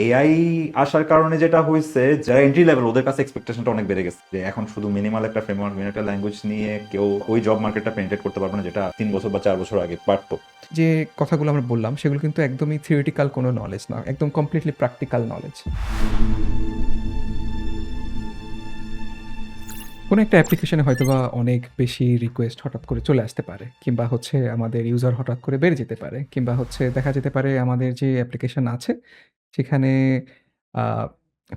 AI আসার কারণে যেটা হয়েছে, যারা এন্ট্রি লেভেল ওদের কাছে এক্সপেকটেশনটা অনেক বেড়ে গেছে, যে এখন শুধু মিনিমাল একটা ফ্রেমওয়ার্ক, মিনিমাল ল্যাঙ্গুয়েজ নিয়ে কেউ ওই জব মার্কেটটা পেনিট্রেট করতে পারবে না, যেটা 3 বছর বা 4 বছর আগে পারতো। যে কথাগুলো আমরা বললাম সেগুলো কিন্তু একদমই থিওরিটিক্যাল কোনো নলেজ না, একদম কমপ্লিটলি প্র্যাকটিক্যাল নলেজ। কোনো একটা অ্যাপ্লিকেশনে হয়তোবা অনেক বেশি রিকোয়েস্ট হঠাৎ করে চলে আসতে পারে, কিংবা হচ্ছে আমাদের ইউজার হঠাৎ করে বেড়ে যেতে পারে, কিংবা হচ্ছে দেখা যেতে পারে আমাদের যে অ্যাপ্লিকেশন আছে সেখানে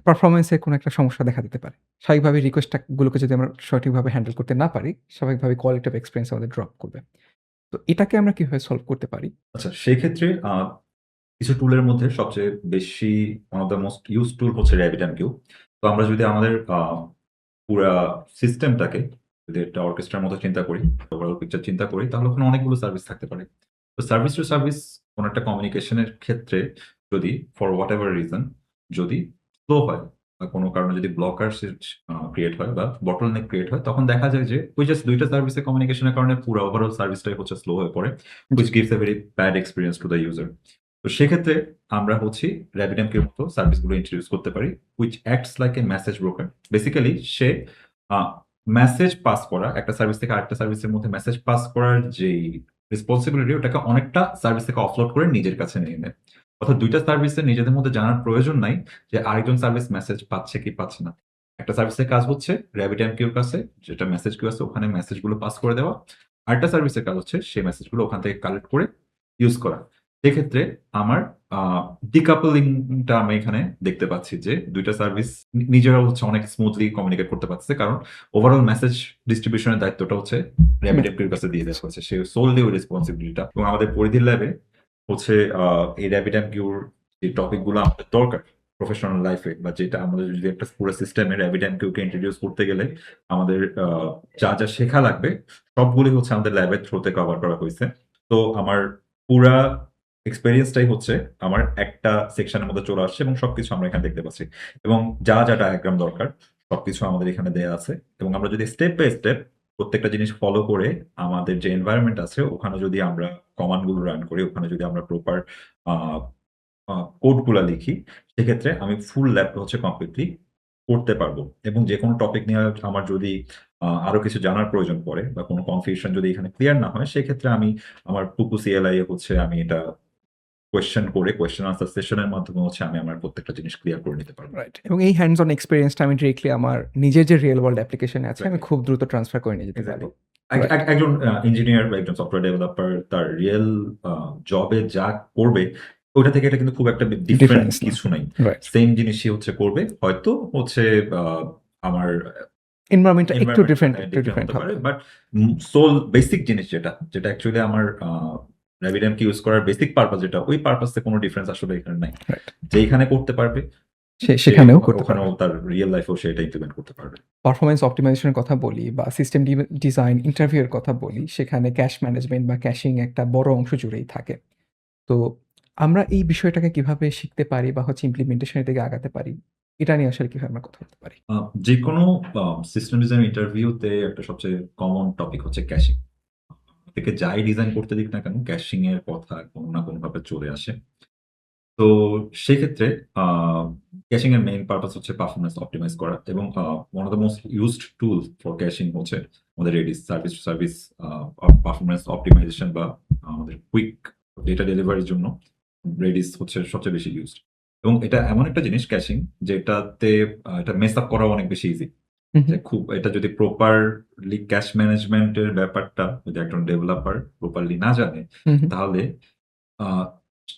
পারফরম্যান্সের কোনো একটা সমস্যা দেখা দিতে পারে। স্বাভাবিকভাবে গুলোকে যদি আমরা সঠিকভাবে হ্যান্ডেল করতে না পারি, স্বাভাবিকভাবে কোয়ালিটি অফ এক্সপেরিয়েন্স আমাদের ড্রপ করবে। তো এটাকে আমরা কিভাবে সলভ করতে পারি? আচ্ছা, সেক্ষেত্রে কিছু টুলের মধ্যে সবচেয়ে বেশি one of the most use tool হচ্ছে RabbitMQ। তো আমরা যদি আমাদের পুরা সিস্টেমটাকে যদি একটা অর্কেস্ট্রার মতো চিন্তা করি, ওভারঅল পিকচার চিন্তা করি, তাহলে ওখানে অনেকগুলো সার্ভিস থাকতে পারে। তো সার্ভিস টু সার্ভিস কোনো একটা কমিউনিকেশনের ক্ষেত্রে যদি ফর হোয়াট এভার রিজন যদি স্লো হয় বা কোনো কারণে যদি ব্লকার ক্রিয়েট হয় বা বটলনেক ক্রিয়েট হয়, তখন দেখা যায় যে ওই জাস্ট ২ টা সার্ভিসের কমিউনিকেশনের কারণে পুরো ওভারঅল সার্ভিসটাই হচ্ছে স্লো হয়ে পড়ে, which gives a very bad experience to the user. তো সেক্ষেত্রে আমরা হচ্ছে RabbitMQ এর মতো সার্ভিসগুলো ইন্ট্রোডিউস করতে পারি, which acts like a message broker. Basically say message pass করা, একটা সার্ভিস থেকে আরেকটা সার্ভিসের মধ্যে মেসেজ পাস করার যেই রেসপন্সিবিলিটি, ওটাকে অনেকটা সার্ভিস থেকে অফলোড করে নিজের কাছে নিয়ে নেয়। অর্থাৎ ২ টা সার্ভিসের নিজেদের মধ্যে জানার প্রয়োজন নাই যে আরেকজন সার্ভিস মেসেজ পাচ্ছে কি পাচ্ছে না। একটা সার্ভিসের কাজ হচ্ছে RabbitMQ এর কাছে যেটা মেসেজ কিউ আছে ওখানে মেসেজগুলো পাস করে দেওয়া। আরেকটা সার্ভিসের কাজ হচ্ছে সেই মেসেজগুলো ওখান থেকে কালেক্ট করে ইউজ করা। সেক্ষেত্রে আমার আ ডিকাপলিং টা আমি এখানে দেখতে পাচ্ছি যে ২ টা সার্ভিস নিজেরাও হচ্ছে অনেক স্মুথলি কমিউনিকেট করতে পারতেছে। কারণ ওভারঅল মেসেজ ডিস্ট্রিবিউশন এর দায়িত্বটা হচ্ছে RabbitMQ এর কাছে দিয়ে দেওয়া হয়েছে। সে সোললি ওই রেসপন্সিবিলিটিটা। এবং আমাদের পরিধির ল্যাবে হচ্ছে এই RabbitMQ র যে টপিক গুলো আমাদের দরকার প্রফেশনাল লাইফে, বা যেটা আমাদের যদি একটা পুরো সিস্টেমে RabbitMQ কে ইন্ট্রোডিউস করতে গেলে আমাদের যা শেখা লাগবে সবগুলি হচ্ছে আমাদের ল্যাবের থ্রুতে কভার করা হইছে। তো আমার পুরা এক্সপেরিয়েন্সটাই হচ্ছে আমার একটা সেকশনের মধ্যে চলে আসছে এবং সবকিছু আমরা এখানে দেখতে পাচ্ছি। এবং যা ডায়াগ্রাম দরকার সবকিছু আমাদের এখানে দেয়া আছে। এবং আমরা যদি স্টেপ বাই স্টেপ প্রত্যেকটা জিনিস ফলো করে আমাদের যে এনভায়রনমেন্ট আছে ওখানে যদি আমরা কমান্ড গুলো রান করি, ওখানে যদি আমরা প্রপার আ আ কোড গুলা লিখি, সেক্ষেত্রে আমি ফুল ল্যাবটা হচ্ছে কমপ্লিটলি করতে পারবো। এবং যেকোনো টপিক নিয়ে আমার যদি আরো কিছু জানার প্রয়োজন পড়ে বা কোনো কনফিউশন যদি এখানে ক্লিয়ার না হয়, সেক্ষেত্রে আমি আমার পুকু CLI এ হচ্ছে আমি এটা কোয়েশ্চেন করে কোয়েশ্চেন আনসার সেশনের মাধ্যমে হচ্ছে আমি আমার প্রত্যেকটা জিনিস ক্লিয়ার করে নিতে পারবো। রাইট। এবং এই হ্যান্ডস অন এক্সপেরিয়েন্সটা আমি ডিরেক্টলি আমার নিজের যে রিয়েল ওয়ার্ল্ড অ্যাপ্লিকেশন আছে আমি এক্সাক্টলি। খুব দ্রুত ট্রান্সফার করে নিয়ে যেতে পারি। রাইট। একজন ইঞ্জিনিয়ার বা একজন সফটওয়্যার ডেভেলপার তার রিয়েল জবে যা করবে ওটা থেকে এটা কিন্তু খুব একটা ডিফারেন্ট ডিফারেন্স না। কিছু নাই। রাইট। সেম জিনিসই হচ্ছে করবে। হয়তো হচ্ছে আ আমার এনভায়রনমেন্টটা একটু এনভায়রনমেন্ট ডিফারেন্ট ডিফারেন্ট হতে হবে। পারে। বাট সোল বেসিক জিনিস যেটা অ্যাকচুয়ালি আমার RabbitMQ ইউজ করার বেসিক পারপাস যেটা, ওই পারপাসে কোনো ডিফারেন্স আসলে এখানে নাই। রাইট। যেইখানে করতে পারবে সে সেখানেও করতে ওখানেও পারবে। তার রিয়াল লাইফেও সে এটা ইমপ্লিমেন্ট করতে পারবে। পারফরম্যান্স অপটিমাইজেশনের কথা বলি বা সিস্টেম ডিজাইন, ইন্টারভিউ এর কথা বলি, সেখানে ক্যাশ ম্যানেজমেন্ট বা ক্যাশিং একটা বড় অংশ জুড়েই থাকে। তো আমরা এই বিষয়টাকে কিভাবে শিখতে পারি বা হচ্ছে ইমপ্লিমেন্টেশন এর দিকে আগাতে পারি? এটা নিয়ে আসলে কিভাবে আমরা কথা বলতে পারি? আ যেকোনো সিস্টেম ডিজাইন ইন্টারভিউতে একটা সবচেয়ে কমন টপিক হচ্ছে ক্যাশিং। থেকে যাই ডিজাইন করতে দিক না কেন, ক্যাশিং এর কথা কোনো না কোনোভাবে চলে আসে। তো সেক্ষেত্রে আ ক্যাশিং এর মেইন পারপাস হচ্ছে পারফরম্যান্স অপ্টিমাইজ করা। এবং one of the most used tool for caching হচ্ছে আমাদের Redis service to service performance optimization বা আমাদের কুইক ডেটা ডেলিভারির জন্য Redis হচ্ছে সবচেয়ে বেশি ইউজড। এবং এটা এমন একটা জিনিস ক্যাশিং, যেটাতে এটা মেস আপ করা অনেক বেশি ইজি। হু, হু, যে খুব এটা যদি প্রপারলি ক্যাশ ম্যানেজমেন্ট এর ব্যাপারটা যদি একজন ডেভেলপার প্রপারলি না জানে, হু, হু, তাহলে আ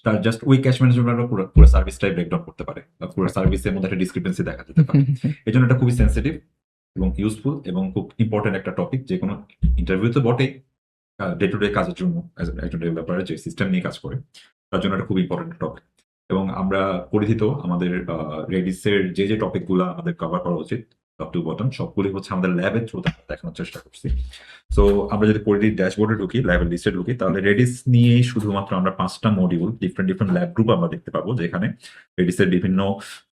তার জাস্ট ওই ক্যাশ ম্যানেজমেন্ট পুরো সার্ভিসটাই ব্রেকডাউন করতে পারে। বা পুরো রাইট। সার্ভিসের মধ্যে একটা ডিসক্রিপেন্সি দেখা হু, দিতে হু, পারে। হু, হু। এজন্য এটা খুবই সেনসিটিভ এবং ইউজফুল এবং খুব ইম্পোর্টেন্ট একটা টপিক। যেকোনো ইন্টারভিউ তো বটেই, ডে টু ডে কাজের জন্য একজন ডেভেলপার যে সিস্টেম নিয়ে কাজ করে, তার জন্য এটা খুব ইম্পোর্টেন্ট টপিক। এবং আমরা পরিচিত আমাদের Redis এর যে টপিক গুলা আমাদের কভার করা উচিত টপ টু বটম সবগুলি হচ্ছে আমাদের ল্যাবের থ্রুতে দেখানোর চেষ্টা করছি। সো আমরা যদি পরিধির ড্যাশবোর্ডে ঢুকি, ল্যাবের লিস্টে ঢুকি, তাহলে Redis নিয়েই শুধুমাত্র আমরা ৫ টা মডিউল ডিফারেন্ট ল্যাব গ্রুপ আমরা দেখতে পাবো, যেখানে Redis এর বিভিন্ন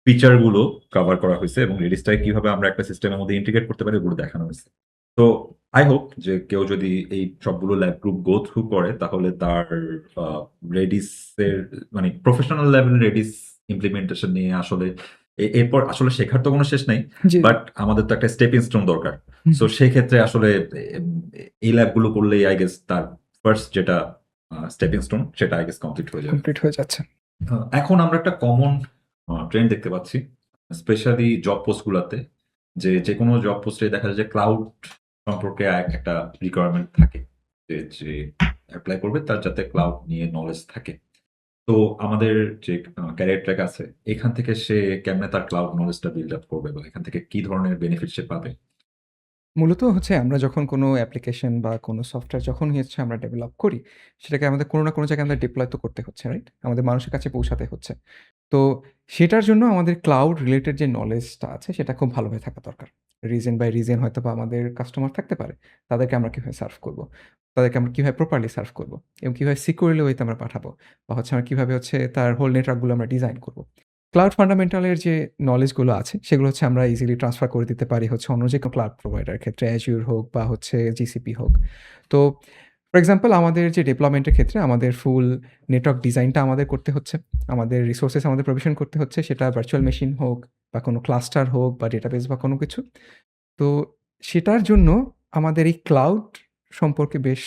ফিচার গুলো কভার করা হয়েছে এবং Redis টাকে কিভাবে আমরা একটা সিস্টেমের মধ্যে ইন্টিগ্রেট করতে পারি ওগুলো দেখানো হয়েছে। তো আই হোপ যে কেউ যদি এই সবগুলো ল্যাব গ্রুপ গো থ্রু করে, তাহলে তার আ Redis এর মানে প্রফেশনাল লেভেল Redis ইমপ্লিমেন্টেশন নিয়ে আসলে এরপর আসলে শেখার তো কোনো শেষ নাই। জি। বাট আমাদের তো একটা স্টেপিং স্টোন দরকার। হুম, সো সেই ক্ষেত্রে আসলে এই ল্যাবগুলো করলেই আই গেস তার ফার্স্ট যেটা স্টেপিং স্টোন সেটা আই গেস কমপ্লিট হয়ে যাবে। কমপ্লিট হয়ে যাচ্ছে। এখন আমরা একটা কমন ট্রেন্ড দেখতে পাচ্ছি। স্পেশালি জব পোস্ট গুলাতে যেকোনো জব পোস্টে দেখা যায় যে ক্লাউড সম্পর্কে একটা রিকোয়ারমেন্ট থাকে। যে এপ্লাই করবে তার যাতে ক্লাউড নিয়ে নলেজ থাকে। তো আমাদের যে ক্যারিয়ার ট্র্যাক আছে এখান থেকে সে কেমনে তার ক্লাউড নলেজটা বিল্ড আপ করবে বা এখান থেকে কি ধরনের বেনিফিট সে পাবে? মূলত হচ্ছে আমরা যখন কোনো অ্যাপ্লিকেশন বা কোনো সফটওয়্যার যখনই হচ্ছে আমরা ডেভেলপ করি, সেটাকে আমাদের কোনো না কোনো জায়গায় আমাদের ডিপ্লয় তো করতে হচ্ছে, রাইট? আমাদের মানুষের কাছে পৌঁছাতে হচ্ছে। তো সেটার জন্য আমাদের ক্লাউড রিলেটেড যে নলেজটা আছে সেটা খুব ভালোভাবে থাকা দরকার। রিজন বাই রিজন হয়তোবা আমাদের কাস্টমার থাকতে পারে। তাদেরকে আমরা কিভাবে সার্ভ করব? তাদেরকে আমরা কিভাবে প্রপারলি সার্ভ করব? এবং কিভাবে সিকিউরলি ওয়েতে আমরা পাঠাবো? বা হচ্ছে আমরা কিভাবে হচ্ছে তার হোল নেটওয়ার্কগুলো আমরা ডিজাইন করব? ক্লাউড ফান্ডামেন্টালের যে নলেজগুলো আছে সেগুলো হচ্ছে আমরা ইজিলি ট্রান্সফার করে দিতে পারি হচ্ছে অন্য যেকোনো ক্লাউড প্রোভাইডারের ক্ষেত্রে Azure হোক বা হচ্ছে GCP হোক। তো ফর এক্সাম্পল আমাদের যে ডেভেলপমেন্টের ক্ষেত্রে আমাদের ফুল নেটওয়ার্ক ডিজাইনটা আমাদের করতে হচ্ছে। আমাদের রিসোর্সেস আমাদের প্রভিশন করতে হচ্ছে সেটা ভার্চুয়াল মেশিন হোক বা কোনো ক্লাস্টার হোক বা ডেটাবেস বা কোনো কিছু। তো সেটার জন্য আমাদের এই ক্লাউড সম্পর্কে বেশ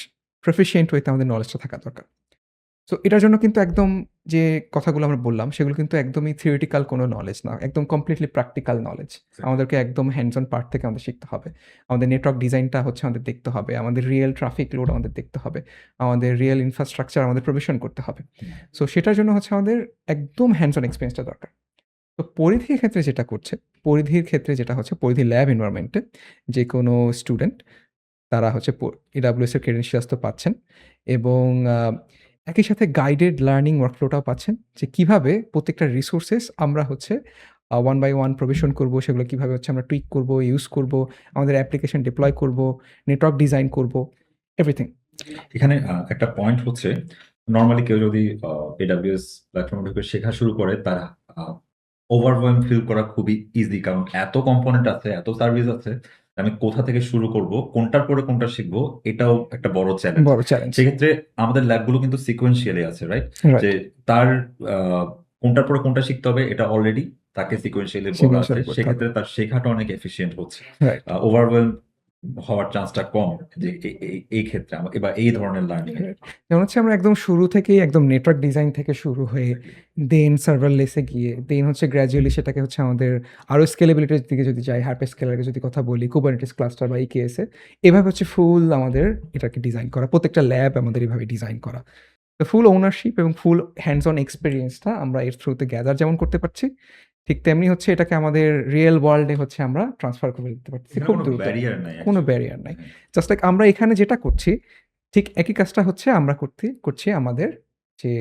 প্রফিশিয়েন্ট ওয়েতে আমাদের নলেজটা থাকা দরকার। সো এটার জন্য কিন্তু একদম যে কথাগুলো আমরা বললাম, সেগুলো কিন্তু একদমই থিওরিটিক্যাল কোনো নলেজ না। একদম কমপ্লিটলি প্র্যাকটিক্যাল নলেজ। আমাদেরকে একদম হ্যান্ডস অন পার্ট থেকে আমাদের শিখতে হবে। আমাদের নেটওয়ার্ক ডিজাইনটা হচ্ছে আমাদের দেখতে হবে। আমাদের রিয়েল ট্রাফিক লোড আমাদের দেখতে হবে। আমাদের রিয়েল ইনফ্রাস্ট্রাকচার আমাদের প্রভিশন করতে হবে। সো সেটার জন্য হচ্ছে আমাদের একদম হ্যান্ডস অন এক্সপেরিয়েন্সটা দরকার। তো পরিধির ক্ষেত্রে যেটা করছে, পরিধির ক্ষেত্রে যেটা হচ্ছে পরিধি ল্যাব এনভায়রনমেন্টে যেকোনো স্টুডেন্ট তারা হচ্ছে AWS এর ক্রেডেনশিয়ালস তো পাচ্ছেন এবং একই সাথে গাইডেড লার্নিং ওয়ার্কফ্লোটাও পাচ্ছেন যে কিভাবে প্রত্যেকটা রিসোর্সেস আমরা হচ্ছে ওয়ান বাই ওয়ান প্রভিশন করব, সেগুলো কিভাবে হচ্ছে আমরা টুইক করব, ইউজ করব, আমাদের অ্যাপ্লিকেশন ডিপ্লয় করব, নেটওয়ার্ক ডিজাইন করব, এভরিথিং। এখানে একটা পয়েন্ট হচ্ছে নরমালি কেউ যদি AWS প্ল্যাটফর্মে ঢুকে শেখা শুরু করে তার ওভারওয়েলম ফিল করা খুবই ইজি। কারণ এত কম্পোনেন্ট আছে, এত সার্ভিস আছে। আমি কোথা থেকে শুরু করব, কোনটার পরে কোনটা শিখবো এটাও একটা বড় চ্যালেঞ্জ। বড় চ্যালেঞ্জ। সেক্ষেত্রে আমাদের ল্যাবগুলো কিন্তু সিকোয়েন্সিয়ালি আছে, রাইট? যে রাইট। তার কোনটার পরে কোনটা শিখতে হবে এটা অলরেডি তাকে সিকোয়েন্সিয়ালি বলা আছে। সিকোয়েন্সিয়ালি করতে হবে। সেক্ষেত্রে তার শেখাটা অনেক এফিশিয়েন্ট হচ্ছে। রাইট। ওভারওয়েলম হওয়ার চান্সটা কম যে এই ক্ষেত্রে বা এই ধরনের লার্নিং এ। রাইট। যেমন হচ্ছে আমরা একদম শুরু থেকেই একদম নেটওয়ার্ক ডিজাইন থেকে শুরু হয়ে দেন সার্ভারলেসে গিয়ে দেন হচ্ছে গ্র্যাজুয়ালি সেটাকে হচ্ছে আমাদের আরো স্কেলেবিলিটির দিকে যদি যাই, হাইপারস্কেলারের যদি কথা বলি, কুবারনেটিস ক্লাস্টার বা EKS এ এভাবে হচ্ছে ফুল আমাদের এটাকে ডিজাইন করা। প্রত্যেকটা ল্যাব আমাদের এভাবে ডিজাইন করা। তো ফুল ওনারশিপ এবং ফুল হ্যান্ডস অন এক্সপেরিয়েন্সটা আমরা এর থ্রুতে গ্যাদার যেমন করতে পারছি, ঠিক তেমনি হচ্ছে এটাকে আমাদের রিয়েল ওয়ার্ল্ডে হচ্ছে আমরা ট্রান্সফার করে দিতে পারতেছি এখানে খুব কোনো দ্রুত। ব্যারিয়ার নাই কোনো actually। ব্যারিয়ার নাই। হ্যাঁ। জাস্ট লাইক আমরা এখানে যেটা করছি, ঠিক একই কাজটা হচ্ছে আমরা করছি আমাদের যে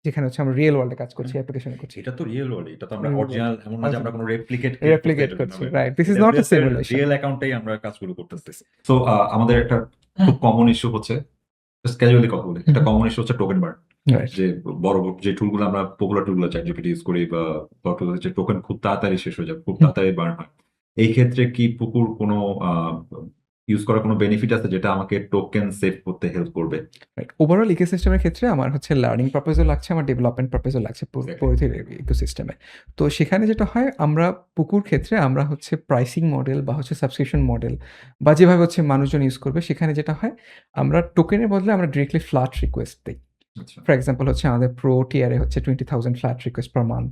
যেখানে হচ্ছে আমরা রিয়েল ওয়ার্ল্ডে কাজ করছি, অ্যাপ্লিকেশনে করছি। এটা তো রিয়েল ওয়ার্ল্ড। এটা তো আমরা Real world, অরিজিনাল এমন না যে আমরা কোনো রেপ্লিকেট রেপ্লিকেট করছি। Right. This is not a simulation. Real অ্যাকাউন্টেই আমরা কাজগুলো করতেছি। সো আমাদের একটা খুব কমন ইস্যু হচ্ছে জাস্ট ক্যাজুয়ালি কথা বলি। একটা কমন ইস্যু হচ্ছে টোকেন বার্ন। রাইট। যে বড় যে টুলগুলো আমরা পপুলার টুলগুলো ChatGPT ইউজ করি বা যে টোকেন খুব তাড়াতাড়ি শেষ হয়ে যায়, খুব তাড়াতাড়ি বার্ন হয়। এই ক্ষেত্রে কি পুকুর কোনো ইউজ করার কোনো বেনিফিট আছে যেটা আমাকে টোকেন সেভ করতে হেল্প করবে? রাইট। ওভারঅল ইকোসিস্টেমের ক্ষেত্রে আমার হচ্ছে লার্নিং পারপোজও লাগছে, আমার ডেভেলপমেন্ট পারপোজও লাগছে Exactly. পরিধির ইকোসিস্টেমে। তো সেখানে যেটা হয় আমরা পুকুর ক্ষেত্রে আমরা হচ্ছে প্রাইসিং মডেল বা হচ্ছে সাবস্ক্রিপশন মডেল বা যেভাবে হচ্ছে মানুষজন ইউজ করবে সেখানে যেটা হয় আমরা টোকেনের বদলে আমরা ডিরেক্টলি ফ্ল্যাট রিকোয়েস্ট দেই। আচ্ছা। ফর এক্সাম্পল হচ্ছে আমাদের প্রো টিয়ারে হচ্ছে 20,000 ফ্ল্যাট রিকোয়েস্ট পার মান্থ।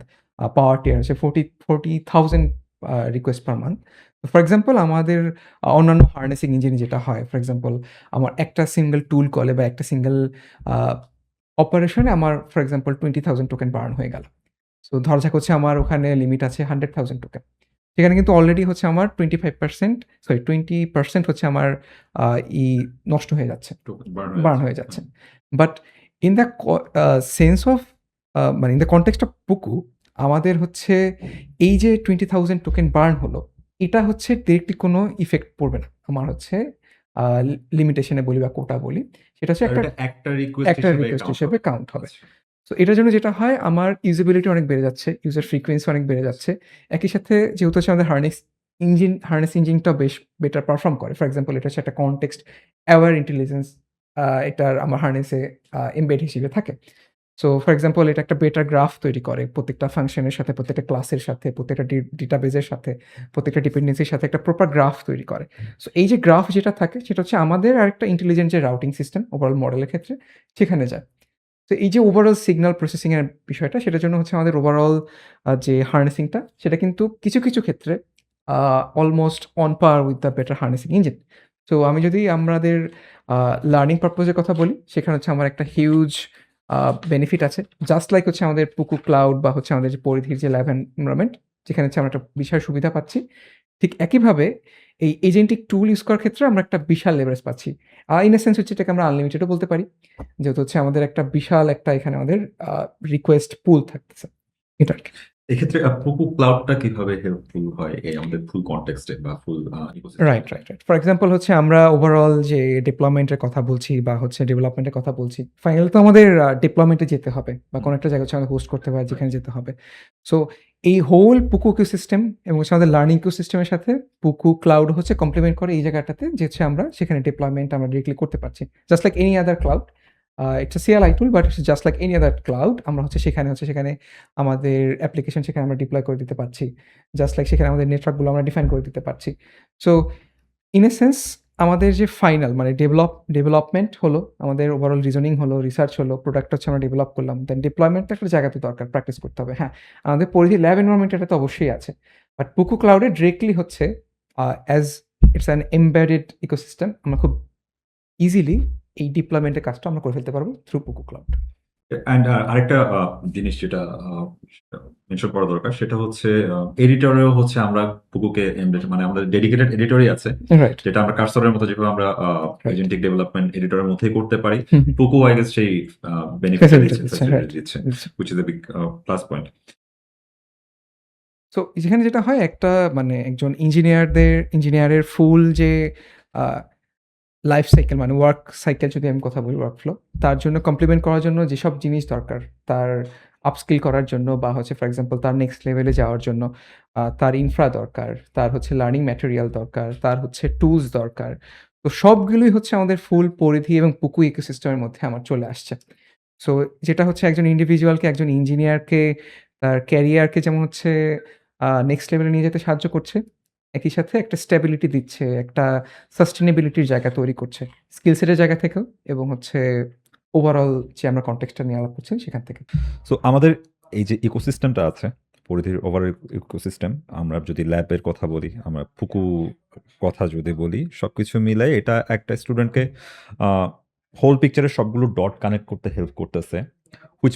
পাওয়ার টিয়ার হচ্ছে 40,000 request per month. For example আমাদের অন্যান্য হার্নেসিং ইঞ্জিনে যেটা হয়, ফর এক্সাম্পল আমার একটা সিঙ্গেল টুল কলে বা একটা সিঙ্গেল অপারেশনে আমার ফর এক্সাম্পল 20,000 টোকেন বার্ন হয়ে গেল। সো ধরা যাক হচ্ছে আমার ওখানে লিমিট আছে 100,000 টোকেন। সেখানে কিন্তু অলরেডি হচ্ছে আমার 20% হচ্ছে আমার আ ই নষ্ট হয়ে যাচ্ছে। টোকেন বার্ন হয়ে যাচ্ছে। But in the sense of মানে ইন দ্য কনটেক্সট অফ পুকু আমাদের হচ্ছে এই যে 20,000 টোকেন বার্ন হলো, এটা হচ্ছে ডিরেক্টলি কোনো ইফেক্ট পড়বে না। আমার হচ্ছে আ লিমিটেশন এ বলি বা কোটা বলি। সেটা হচ্ছে একটা রিকোয়েস্ট একটা রিকোয়েস্ট হিসেবে কাউন্ট হবে। আচ্ছা। সো এটার জন্য যেটা হয় আমার ইউজেবিলিটি অনেক বেড়ে যাচ্ছে, ইউজার ফ্রিকোয়েন্সি অনেক বেড়ে যাচ্ছে। একই সাথে যেহেতু হচ্ছে আমাদের হার্নেস ইঞ্জিনটা বেশ বেটার পারফর্ম করে। ফর এক্সাম্পল এটা হচ্ছে একটা কনটেক্সট অ্যাওয়ার ইন্টেলিজেন্স এটার আমার হার্নেসে এমবেড হিসেবে থাকে। সো ফর এক্সাম্পল এটা একটা বেটার গ্রাফ তৈরি করে প্রত্যেকটা ফাংশনের সাথে, প্রত্যেকটা ক্লাসের সাথে, প্রত্যেকটা ডেটাবেজের সাথে, প্রত্যেকটা ডিপেন্ডেন্সির সাথে একটা প্রপার গ্রাফ তৈরি করে। সো এই যে গ্রাফ যেটা থাকে সেটা হচ্ছে আমাদের আরেকটা ইন্টেলিজেন্ট যে রাউটিং সিস্টেম ওভারঅল মডেলের ক্ষেত্রে সেখানে যায়। তো এই যে ওভারঅল সিগন্যাল প্রসেসিং এর বিষয়টা সেটার জন্য হচ্ছে আমাদের ওভারঅল যে হার্নেসিংটা সেটা কিন্তু কিছু ক্ষেত্রে almost on per with the better harnessing engine. তো আমি যদি আমাদের লার্নিং পারপোজের কথা বলি সেখানে হচ্ছে আমার একটা হিউজ বেনিফিট আছে। জাস্ট লাইক হচ্ছে আমাদের পুকু ক্লাউড বা হচ্ছে আমাদের যে পরিধির যে ল্যাব এনভায়রনমেন্ট যেখানে হচ্ছে আমরা একটা বিশাল সুবিধা পাচ্ছি। ঠিক একইভাবে এই এজেন্টিক টুল ইউজ করার ক্ষেত্রে আমরা একটা বিশাল লেভারেজ পাচ্ছি। ইন এ সেন্স হচ্ছে এটাকে আমরা আনলিমিটেডও বলতে পারি। যেহেতু হচ্ছে আমাদের একটা বিশাল একটা এখানে আমাদের রিকোয়েস্ট পুল থাকতেছে। এটা আরকি। এক্ষেত্রে পুকু ক্লাউডটা কিভাবে হেল্পফুল হয় এই আমাদের ফুল কনটেক্সটে বা ফুল ইকোসিস্টেম? রাইট। ফর এক্সাম্পল হচ্ছে আমরা ওভারঅল যে ডিপ্লয়মেন্টের কথা বলছি বা হচ্ছে ডেভেলপমেন্টের কথা বলছি। ফাইনালি তো আমাদের ডিপ্লয়মেন্টে যেতে হবে বা কোনো একটা জায়গা হচ্ছে আমাদের হোস্ট করতে হবে যেখানে যেতে হবে। সো এই হোল পুকু ইকোসিস্টেম এবং হচ্ছে আমাদের লার্নিং ইকোসিস্টেমের সাথে পুকু ক্লাউড হচ্ছে কমপ্লিমেন্ট করে এই জায়গাটাতে যে হচ্ছে আমরা সেখানে ডিপ্লয়মেন্ট আমরা ডিরেক্টলি করতে পারছি। Just like any other cloud. It's a CLI tool but it's just like any other cloud. আমরা হচ্ছে সেখানে আমাদের অ্যাপ্লিকেশন সেখানে আমরা ডিপ্লয় করে দিতে পারছি। জাস্ট লাইক সেখানে আমাদের নেটওয়ার্কগুলো আমরা ডিফাইন করে দিতে পারছি। সো ইন এ সেন্স আমাদের যে ফাইনাল মানে ডেভেলপমেন্ট হলো, আমাদের ওভারঅল রিজনিং হলো, রিসার্চ হলো, প্রোডাক্ট হচ্ছে আমরা ডেভেলপ করলাম। দেন ডিপ্লয়মেন্ট একটা জায়গাতে দরকার, প্র্যাকটিস করতে হবে। হ্যাঁ, আমাদের পরিধি ল্যাব এনভায়রনমেন্ট এটা তো অবশ্যই আছে। বাট পুকু ক্লাউডে ডিরেক্টলি হচ্ছে as it's an embedded ecosystem আমরা খুব ইজিলি এই ডিপ্লয়মেন্টের কাজটা আমরা করে ফেলতে পারবো থ্রু পুকু ক্লাউড। অ্যান্ড আরেকটা জিনিস যেটা মেনশন করা দরকার সেটা হচ্ছে এডিটরেও হচ্ছে আমরা পুকুকে এমবেড মানে আমাদের ডেডিকেটেড এডিটরই আছে রাইট। যেটা আমরা কার্সরের মতো যেভাবে আমরা Right. এজেন্টিক ডেভেলপমেন্ট এডিটরের মধ্যেই করতে পারি। হুম, হুম। পুকু আই গেস সেই বেনিফিট Facility দিচ্ছে, দিচ্ছে, facility right. দিচ্ছে, which is a big plus point. So যেখানে যেটা হয় একটা মানে একজন ইঞ্জিনিয়ারের ফুল যে লাইফ সাইকেল মানে ওয়ার্ক সাইকেল যদি আমি কথা বলি ওয়ার্কফ্লো তার জন্য কমপ্লিমেন্ট করার জন্য যেসব জিনিস দরকার তার আপস্কিল করার জন্য বা হচ্ছে ফর এক্সাম্পল তার নেক্সট লেভেলে যাওয়ার জন্য তার ইনফ্রা দরকার, তার হচ্ছে লার্নিং ম্যাটেরিয়াল দরকার, তার হচ্ছে টুলস দরকার। তো সবগুলোই হচ্ছে আমাদের ফুল পরিধি এবং পুকু ইকোসিস্টেমের মধ্যে আমার চলে আসছে। সো যেটা হচ্ছে একজন ইন্ডিভিজুয়ালকে একজন ইঞ্জিনিয়ারকে তার ক্যারিয়ারকে যেমন হচ্ছে নেক্সট লেভেলে নিয়ে যেতে সাহায্য করছে, একই সাথে একটা স্ট্যাবিলিটি দিচ্ছে, একটা সাস্টেনেবিলিটির জায়গা তৈরি করছে। স্কিল সেটের জায়গা থেকেও এবং হচ্ছে ওভারঅল যে আমরা কনটেক্সটটা নিয়ে আলাপ করছি সেখান থেকে। সো আমাদের এই যে ইকোসিস্টেমটা আছে, পরিধির ওভারঅল ইকোসিস্টেম, আমরা যদি ল্যাবের কথা বলি, আমরা ফুকু কথা যদি বলি, সবকিছু মিলাই এটা একটা স্টুডেন্টকে হোল পিকচারের সবগুলো ডট কানেক্ট করতে হেল্প করতেছে, হুইচ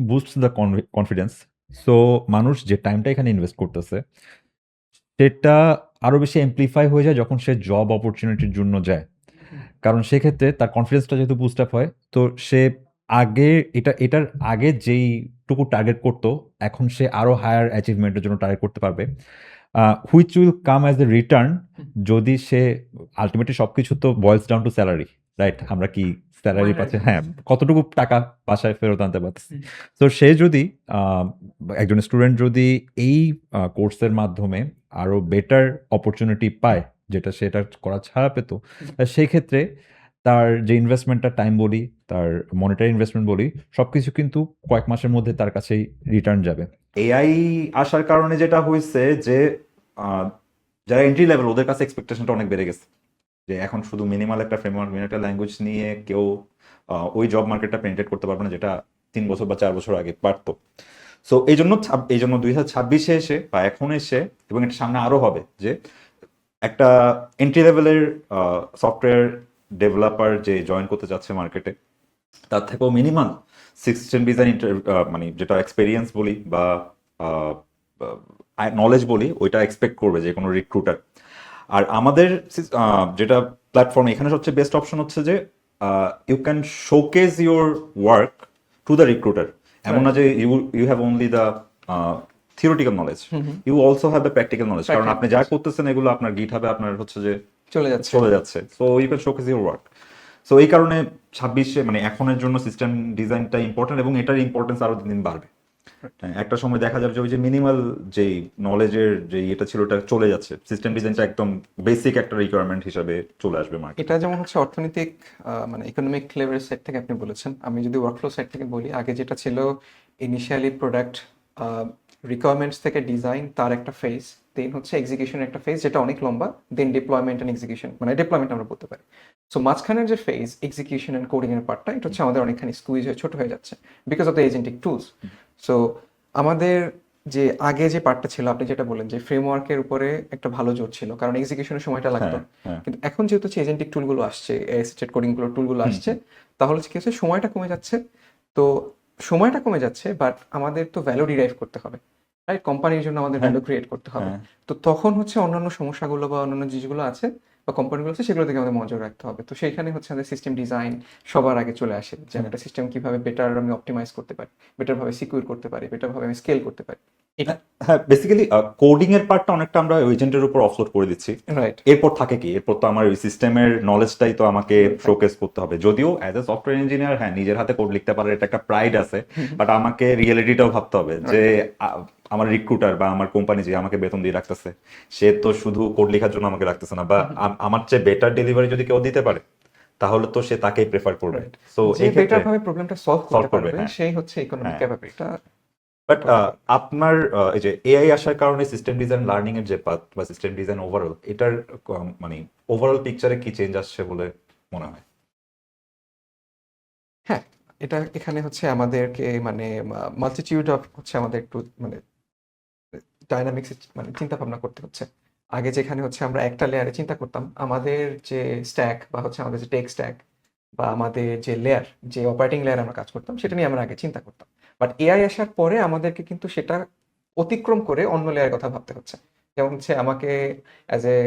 বুস্টস দ্য কনফিডেন্স। সো মানুষ যে টাইমটা এখানে ইনভেস্ট করতেছে সেটা আরো বেশি এমপ্লিফাই হয়ে যায় যখন সে জব অপরচুনিটির জন্য যায়। কারণ সেক্ষেত্রে তার কনফিডেন্সটা যেহেতু বুস্ট আপ হয়, তো সে আগে এটার আগে যেইটুকু টার্গেট করতো, এখন সে আরো হায়ার অ্যাচিভমেন্টের জন্য টার্গেট করতে পারবে। Which will come as a return যদি সে আল্টিমেটলি সবকিছু তো boils down to salary, right? আমরা কি স্যালারি পাচ্ছি? হ্যাঁ, কতটুকু টাকা বাসায় ফেরত আনতে পারতেছি। তো সে যদি একজন স্টুডেন্ট যদি এই কোর্সের মাধ্যমে আরো বেটার অপরচুনিটি পায়, যেটা সেটা করা ছাড়া পেত, সেই ক্ষেত্রে তার যে ইনভেস্টমেন্টটা টাইম বলি, তার মনিটারি ইনভেস্টমেন্ট বলি, সবকিছু কিন্তু কয়েক মাসের মধ্যে তার কাছেই রিটার্ন যাবে। এআই আসার কারণে যেটা হয়েছে যে যারা এন্ট্রি লেভেল ওদের কাছে এক্সপেকটেশনটা অনেক বেড়ে গেছে, যে এখন শুধু মিনিমাল একটা ফ্রেমওয়ার্ক মিনিমাল ল্যাঙ্গুয়েজ নিয়ে কেউ ওই জব মার্কেটটা পেনিট্রেট করতে পারবে না, যেটা 3 বছর বা 4 বছর আগে পারতো। সো এই জন্য 2026-এ এসে বা এখন এসে, এবং এটা সামনে আরো হবে, যে একটা এন্ট্রি লেভেলের সফটওয়্যার ডেভেলপার যে জয়েন করতে যাচ্ছে মার্কেটে, তার থেকেও মিনিমাম সিস্টেম ডিজাইন মানে যেটা এক্সপেরিয়েন্স বলি বা নলেজ বলি, ওইটা এক্সপেক্ট করবে যে কোনো রিক্রুটার। আর আমাদের যেটা প্ল্যাটফর্ম, এখানে সবচেয়ে বেস্ট অপশন হচ্ছে যে you can showcase your work to the recruiter. এমন না যে you have only the theoretical knowledge, you also have the practical knowledge. কারণ আপনি যা করতেছেন এগুলো আপনার গিটহাবে আপনার হচ্ছে যে চলে যাচ্ছে। So you can showcase your work. So এই কারণে 26-এ মানে এখনের জন্য সিস্টেম ডিজাইনটা ইম্পর্টেন্ট, এবং এটার ইম্পর্টেন্স আরো দিন দিন বাড়বে। হ্যাঁ, একটা সময় দেখা যাবে যে ওই যে মিনিমাল যেই নলেজের যে এটা ছিল ওটা চলে যাচ্ছে, সিস্টেম ডিজাইনটা একদম বেসিক একটা রিকোয়ারমেন্ট হিসাবে চলে আসবে মার্কেটে। এটা যেমন হচ্ছে অর্থনৈতিক মানে ইকোনমিক লেভেলের সাইড থেকে আপনি বলেছেন। আমি যদি ওয়ার্কফ্লো সাইড থেকে বলি, আগে যেটা ছিল ইনিশিয়ালি প্রোডাক্ট রিকোয়ারমেন্টস থেকে ডিজাইন, তার একটা ফেজ, দেন হচ্ছে এক্সিকিউশনের একটা ফেজ যেটা অনেক লম্বা, দেন ডিপ্লয়মেন্ট অ্যান্ড এক্সিকিউশন, মানে ডিপ্লয়মেন্ট আমরা বলতে পারি। সো মাঝখানের যে ফেজ এক্সিকিউশন অ্যান্ড কোডিং এর পার্টটা, এটা হচ্ছে আমাদের অনেকখানি স্কুইজ হয়ে ছোট হয়ে যাচ্ছে because of the agentic tools. So আমাদের যে আগে যে পার্টটা ছিল, আপনি যেটা বলেন যে ফ্রেমওয়ার্কের উপরে একটা ভালো জোর ছিল, কারণ এক্সিকিউশনের সময়টা লাগতো। হ্যাঁ, হ্যাঁ। কিন্তু এখন যেহেতু হচ্ছে এজেন্টিক টুলগুলো আসছে, অ্যাসিস্টেড কোডিং গুলো টুলগুলো আসছে, তাহলে কি হচ্ছে, সময়টা কমে যাচ্ছে। তো সময়টা কমে যাচ্ছে, বাট আমাদের তো ভ্যালু ডিরাইভ করতে হবে, রাইট? কোম্পানির জন্য আমাদের হ্যাঁ, ভ্যালু ক্রিয়েট করতে হবে। হ্যাঁ। তো তখন হচ্ছে অন্যান্য সমস্যাগুলো বা অন্যান্য জিনিসগুলো আছে বা কোম্পানিগুলো আছে, সেগুলো থেকে আমাদের মনোযোগ রাখতে হবে। তো সেইখানে হচ্ছে আমাদের সিস্টেম ডিজাইন সবার আগে চলে আসে, যে আমি একটা সিস্টেম কিভাবে বেটার আমি অপটিমাইজ করতে পারি, বেটার ভাবে সিকিউর করতে পারি, বেটার ভাবে আমি স্কেল করতে পারি, এটা। হ্যাঁ, বেসিক্যালি কোডিং এর পার্টটা অনেকটা আমরা এজেন্টের উপর অফলোড করে দিচ্ছি। রাইট। এরপর থাকে কি, এরপর তো আমার ওই সিস্টেমের নলেজটাই তো আমাকে শোকেস করতে হবে। যদিও অ্যাজ এ সফটওয়্যার ইঞ্জিনিয়ার, হ্যাঁ, নিজের হাতে কোড লিখতে পারার এটা একটা প্রাইড আছে, বাট আমাকে রিয়েলিটিটাও ভাবতে হবে যে আমার রিক্রুটার বা আমার কোম্পানি যে আমাকে বেতন দিয়ে রাখতেছে, সে তো শুধু কোড লেখার জন্য আমাকে রাখতেছে না, বা আমার চেয়ে বেটার ডেলিভারি যদি কেউ দিতে পারে তাহলে তো সে তাকেই প্রেফার করবে। সো যে এই বেটার ক্ষেত্রে ভাবে প্রবলেমটা সলভ সলভ করতে করবে, পারবে, হ্যাঁ, সেই হচ্ছে ইকোনমিক হ্যাঁ। ক্যাপাবিলিটিটা। বাট আপনার এই যে এআই আসার কারণে সিস্টেম ডিজাইন লার্নিং এর যে পাথ বা সিস্টেম ডিজাইন ওভারঅল, এটার মানে ওভারঅল পিকচারে কি চেঞ্জ আসছে বলে মনে হয়? হ্যাঁ, এটা এখানে হচ্ছে আমাদেরকে মানে মাল্টিটিউড অফ হচ্ছে আমাদের একটু মানে ডাইনামিক্স মানে চিন্তা ভাবনা করতে হচ্ছে। আগে যেখানে হচ্ছে আমরা একটা লেয়ারে চিন্তা করতাম, আমাদের যে স্ট্যাক বা হচ্ছে আমাদের যে টেক স্ট্যাক বা আমাদের যে লেয়ার, যে অপারেটিং লেয়ার আমরা কাজ করতাম, সেটা নিয়ে আমরা আগে চিন্তা করতাম। বাট এআই আসার পরে আমাদেরকে কিন্তু সেটা অতিক্রম করে অন্য লেয়ারের কথা ভাবতে হচ্ছে। যেমন হচ্ছে আমাকে as a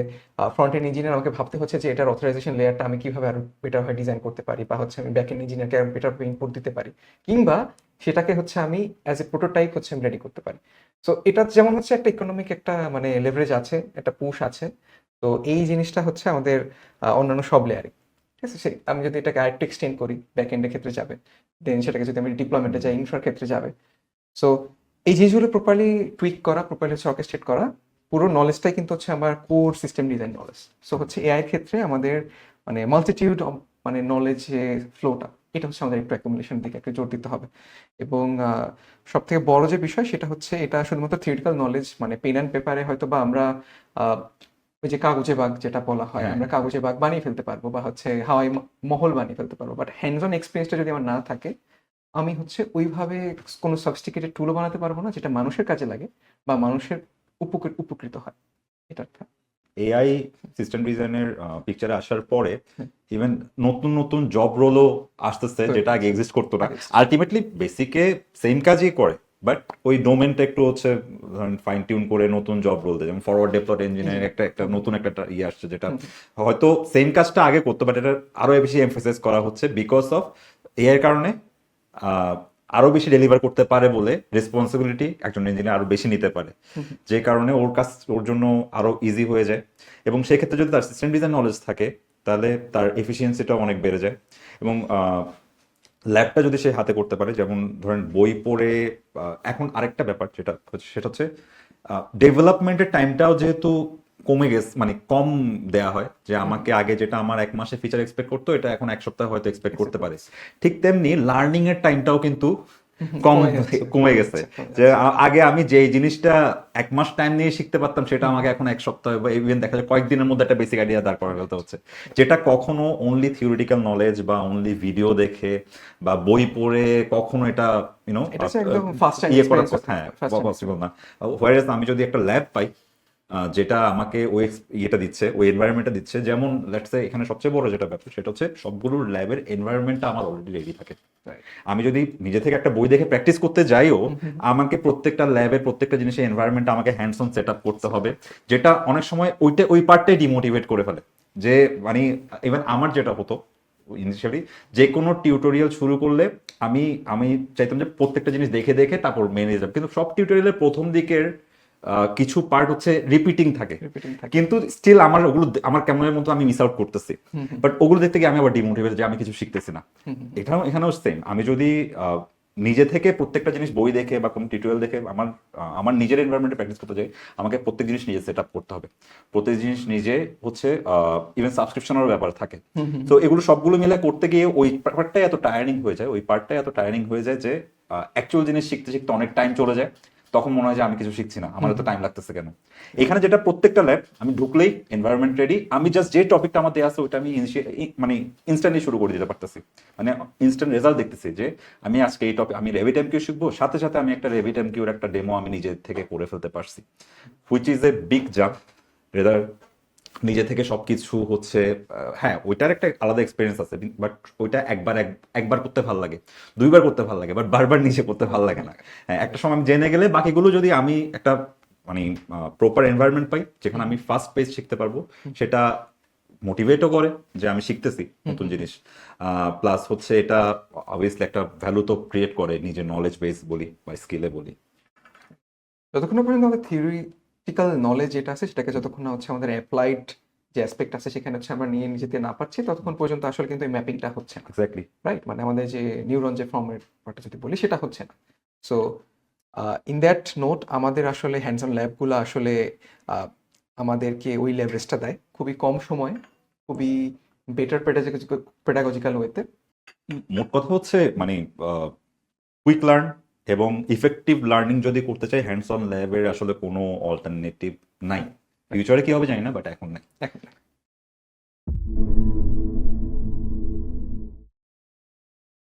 front end engineer আমাকে ভাবতে হচ্ছে যে এটার অথরাইজেশন লেয়ারটা আমি কিভাবে আরো বেটার ভাবে ডিজাইন করতে পারি, বা হচ্ছে আমি ব্যাক এন্ড ইঞ্জিনিয়ারকে আরো বেটার ভাবে ইনপুট দিতে পারি, কিংবা সেটাকে হচ্ছে আমি অ্যাজ এ প্রোটোটাইপ হচ্ছে আমি রেডি করতে পারি। সো এটা যেমন হচ্ছে একটা ইকোনমিক একটা মানে লেভারেজ আছে, একটা পুশ আছে। তো এই জিনিসটা হচ্ছে আমাদের অন্যান্য সব লেয়ারে, ঠিক আছে? আমি যদি এটাকে আরেকটু এক্সটেন্ড করি, ব্যাক এন্ডের ক্ষেত্রে যাবে, দেন সেটাকে যদি আমি ডিপ্লয়মেন্টে যাই, ইনফ্রার ক্ষেত্রে যাবে। সো এই জিনিসগুলো প্রপারলি টুইক করা, প্রপারলি হচ্ছে অর্কেস্ট্রেট করা, পুরো নলেজটাই কিন্তু হচ্ছে আমার core system design knowledge. So হচ্ছে এআই এর ক্ষেত্রে আমাদের মানে মাল্টিটিউড মানে নলেজ যে ফ্লোটা, এটা হচ্ছে আমাদের একটু অ্যাকুমুলেশনের দিকে একটু জোর দিতে হবে। এবং সব থেকে বড় যে বিষয় সেটা হচ্ছে, এটা শুধুমাত্র থিওরিটিক্যাল নলেজ, মানে পেন অ্যান্ড পেপারে হয়তো বা আমরা আহ, ওই যে কাগজে বাগ যেটা বলা হয়, হ্যাঁ। আমরা কাগজে বাগ বানিয়ে ফেলতে পারবো বা হচ্ছে হাওয়াই মহল বানিয়ে ফেলতে পারবো, বাট হ্যান্ডস অন এক্সপিরিয়েন্সটা যদি আমার না থাকে, আমি হচ্ছে ওইভাবে কোনো সাবস্টিকেটেড টুলও বানাতে পারবো না যেটা মানুষের কাজে লাগে বা মানুষের উপকৃত হয়। এটা একটা। এআই সিস্টেম ডিজাইনের পিকচারে আসার পরে ইভেন নতুন নতুন জব রোলও আসতেছে, যেটা আগে এক্সিস্ট করতো না। আলটিমেটলি বেসিকে সেম কাজই করে, বাট ওই ডোমেনটা একটু হচ্ছে ধরেন ফাইন টিউন করে নতুন জব রোল দেয়। যেমন ফরওয়ার্ড ডেভেলপমেন্ট ইঞ্জিনিয়ারিং একটা নতুন একটা ইয়ে আসছে, যেটা হয়তো সেম কাজটা আগে করতো, বাট এটা আরো বেশি এমফাসাইজ করা হচ্ছে বিকজ অফ এআই এর কারণে আরো বেশি ডেলিভার করতে পারে বলে রেসপন্সিবিলিটি একজন ইঞ্জিনিয়ার আরো বেশি নিতে পারে, যে কারণে ওর জন্য আরো ইজি হয়ে যায়। এবং সেক্ষেত্রে যদি তার সিস্টেম ডিজাইন নলেজ থাকে, তাহলে তার এফিসিয়েন্সিটাও অনেক বেড়ে যায়। এবং ল্যাবটা যদি সে হাতে করতে পারে, যেমন ধরেন বই পড়ে, এখন আরেকটা ব্যাপার যেটা হচ্ছে সেটা হচ্ছে ডেভেলপমেন্টের টাইমটাও যেহেতু কমে গেছে, মানে কম দেয়া হয়, যে আমাকে আগে যেটা আমার 1 মাসে ফিচার এক্সপেক্ট করতো, এটা এখন 1 সপ্তাহ হয়তো এক্সপেক্ট করতে পারে। ঠিক তেমনি লার্নিং এর টাইমটাও কিন্তু কমে গেছে। যে আগে আমি যে জিনিসটা 1 মাস টাইম নিয়ে শিখতে পারতাম, সেটা আমাকে এখন 1 সপ্তাহ বা ইভেন দেখা যায় কয়েকদিনের মধ্যে একটা বেসিক আইডিয়া দাঁড় করা ফেলতে হচ্ছে, যেটা কখনো অনলি থিওরিটিক্যাল নলেজ বা অনলি ভিডিও দেখে বা বই পড়ে কখনো এটা ইউনো ইয়ে করা পসিবল না। হোয়ারেজ আমি যদি একটা ল্যাব পাই যেটা আমাকে ওই ইয়েটা দিচ্ছে, ওই এনভায়রনমেন্টটা দিচ্ছে, যেমন লেটস সে এখানে সবচেয়ে বড় যেটা ব্যাপার সেটা হচ্ছে সবগুলোর ল্যাবের এনভায়রনমেন্টটা আমার অলরেডি রেডি থাকে। আমি যদি নিজে থেকে একটা বই দেখে প্র্যাকটিস করতে যাইও, আমাকে প্রত্যেকটা ল্যাবের প্রত্যেকটা জিনিসের এনভায়রনমেন্ট আমাকে হ্যান্ডস অন সেট আপ করতে হবে, যেটা অনেক সময় ওই পার্টটাই ডিমোটিভেট করে ফেলে। যে মানে ইভেন আমার যেটা হতো ইনিশিয়ালি, যে কোনো টিউটোরিয়াল শুরু করলে আমি চাইতাম যে প্রত্যেকটা জিনিস দেখে দেখে তারপর মেনে যাব, কিন্তু সব টিউটোরিয়ালের প্রথম দিকের কিছু পার্ট হচ্ছে রিপিটিং থাকে, কিন্তু স্টিল আমার ওগুলো আমার কেমনের মতো আমি মিস আউট করতেছি, বাট ওগুলো দেখতে গিয়ে আমি আবার ডিমোটিভেট যে আমি কিছু শিখতেছি না। এখানেও সেম। আমি যদি নিজে থেকে প্রত্যেকটা জিনিস বই দেখে বা কোনো টিউটোরিয়াল দেখে আমার নিজের এনভায়রনমেন্টে প্র্যাকটিস করতে চাই, আমাকে প্রত্যেক জিনিস নিজে সেট আপ করতে হবে, প্রত্যেক জিনিস নিজে হচ্ছে ইভেন সাবস্ক্রিপশনেরও ব্যাপার থাকে। হুম, হুম, তো এগুলো সবগুলো মিলে করতে গিয়ে ওই পার্টটাই এত টায়ারিং হয়ে যায় যে অ্যাকচুয়াল জিনিস শিখতে শিখতে অনেক টাইম চলে যায়, তখন মনে হয় যে আমি কিছু শিখছি না, আমার এত টাইম লাগতেছে কেন। এখানে যেটা প্রত্যেকটা ল্যাব আমি ঢুকলেই এনভায়রনমেন্ট রেডি, আমি জাস্ট যে টপিকটা আমার দেওয়া আছে ওইটা আমি মানে ইনস্ট্যান্টলি শুরু করে দিতে পারতেছি, মানে ইনস্ট্যান্ট রেজাল্ট দেখতেছি যে আমি আজকে এই টপিক আমি রেভিট এমকিউ শিখবো, সাথে সাথে আমি একটা রেভিট এমকিউর একটা ডেমো আমি নিজে থেকে করে ফেলতে পারছি, which is a big jump. Rather নিজে থেকে সবকিছু হচ্ছে হ্যাঁ ওইটার একটা আলাদা এক্সপিরিয়েন্স আছে, বাট ওইটা একবার করতে ভালো লাগে, দুইবার করতে ভালো লাগে, বাট বারবার নিজে করতে ভালো লাগে না। হ্যাঁ, একটা সময় আমি জেনে গেলে বাকিগুলো যদি আমি একটা মানে প্রপার এনভায়রনমেন্ট পাই যেখানে আমি ফার্স্ট পেজ শিখতে পারবো, সেটা মোটিভেটও করে যে আমি শিখতেছি নতুন জিনিস, প্লাস হচ্ছে এটা অবভিয়াসলি একটা ভ্যালু তো ক্রিয়েট করে নিজের নলেজ বেস বলি বা স্কিলে বলি। যতক্ষণ না পর্যন্ত আমাদের থিওরিটিক্যাল নলেজ যেটা আছে সেটাকে যতক্ষণ না হচ্ছে আমাদের অ্যাপ্লাইড যে অ্যাসপেক্ট আছে সেখানে হচ্ছে আমরা নিয়ে নিজেতে না পারছি, ততক্ষণ পর্যন্ত আসলে কিন্তু এই ম্যাপিংটা হচ্ছে না, এক্স্যাক্টলি। রাইট? মানে আমাদের যে নিউরন যে ফর্মের ব্যাপারটা যদি বলি সেটা হচ্ছে না। সো ইন দ্যাট নোট আমাদের আসলে হ্যান্ডস অন ল্যাবগুলো আসলে আমাদেরকে ওই লেভারেজটা দেয় খুবই কম সময়ে, খুবই বেটার পেডাগজিক্যাল ওয়েতে। মোট কথা হচ্ছে মানে কুইক লার্ন এবং ইফেক্টিভ লার্নিং যদি করতে চাই, হ্যান্ডস অন ল্যাবের আসলে কোনো অল্টারনেটিভ নাই। ফিউচারে কি হবে জানি না, বাট এখন নাই। এখন